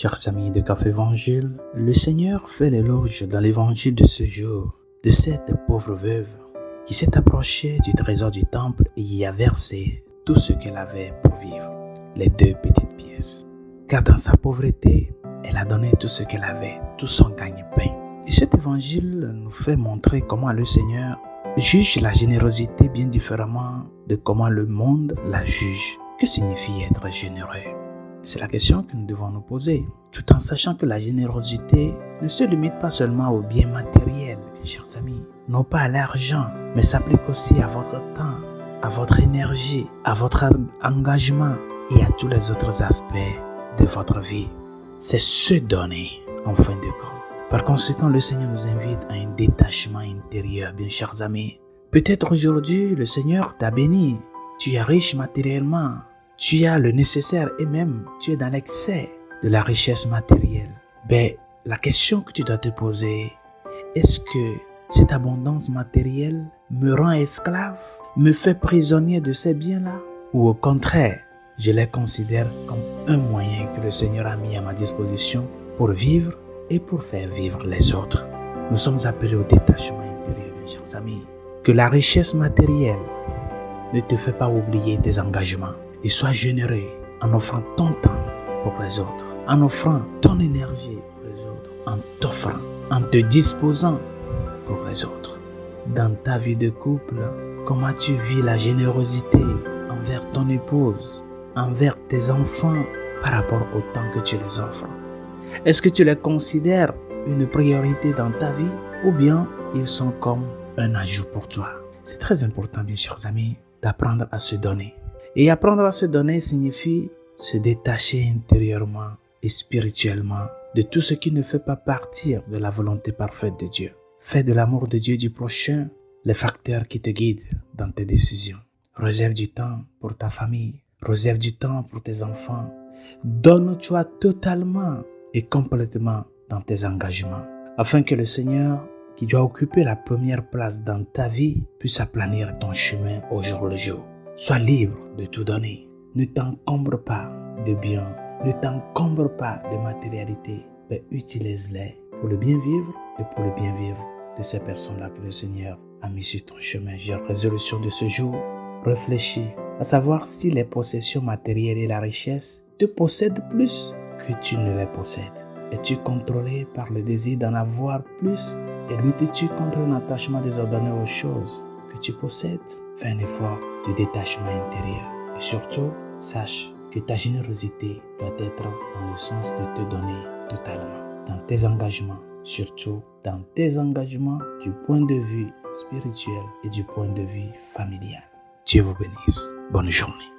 Chers amis de Café Évangile, le Seigneur fait l'éloge dans l'évangile de ce jour de cette pauvre veuve qui s'est approchée du trésor du temple et y a versé tout ce qu'elle avait pour vivre, les 2 petites pièces. Car dans sa pauvreté, elle a donné tout ce qu'elle avait, tout son gagne-pain. Et cet évangile nous fait montrer comment le Seigneur juge la générosité bien différemment de comment le monde la juge. Que signifie être généreux? C'est la question que nous devons nous poser, tout en sachant que la générosité ne se limite pas seulement aux biens matériels, mes chers amis, non pas à l'argent, mais s'applique aussi à votre temps, à votre énergie, à votre engagement et à tous les autres aspects de votre vie. C'est se donner en fin de compte. Par conséquent, le Seigneur nous invite à un détachement intérieur, bien chers amis. Peut-être aujourd'hui, le Seigneur t'a béni, tu es riche matériellement, tu as le nécessaire et même tu es dans l'excès de la richesse matérielle. La question que tu dois te poser, est-ce que cette abondance matérielle me rend esclave, me fait prisonnier de ces biens-là? Ou au contraire, je les considère comme un moyen que le Seigneur a mis à ma disposition pour vivre et pour faire vivre les autres. Nous sommes appelés au détachement intérieur, mes chers amis. Que la richesse matérielle ne te fait pas oublier tes engagements. Et sois généreux en offrant ton temps pour les autres, en offrant ton énergie pour les autres, en t'offrant, en te disposant pour les autres. Dans ta vie de couple, comment tu vis la générosité envers ton épouse, envers tes enfants par rapport au temps que tu les offres? Est-ce que tu les considères une priorité dans ta vie ou bien ils sont comme un ajout pour toi? C'est très important, mes chers amis, d'apprendre à se donner. Et apprendre à se donner signifie se détacher intérieurement et spirituellement de tout ce qui ne fait pas partir de la volonté parfaite de Dieu. Fais de l'amour de Dieu du prochain le facteur qui te guide dans tes décisions. Réserve du temps pour ta famille, réserve du temps pour tes enfants. Donne-toi totalement et complètement dans tes engagements, afin que le Seigneur, qui doit occuper la première place dans ta vie, puisse aplanir ton chemin au jour le jour. Sois libre de tout donner. Ne t'encombre pas de biens, ne t'encombre pas de matérialité, mais utilise-les pour le bien vivre et pour le bien vivre de ces personnes-là que le Seigneur a mis sur ton chemin. J'ai résolution de ce jour, réfléchis à savoir si les possessions matérielles et la richesse te possèdent plus que tu ne les possèdes. Es-tu contrôlé par le désir d'en avoir plus et luttes-tu contre un attachement désordonné aux choses que tu possèdes? Fais un effort de détachement intérieur et surtout, sache que ta générosité doit être dans le sens de te donner totalement dans tes engagements, surtout dans tes engagements du point de vue spirituel et du point de vue familial. Dieu vous bénisse. Bonne journée.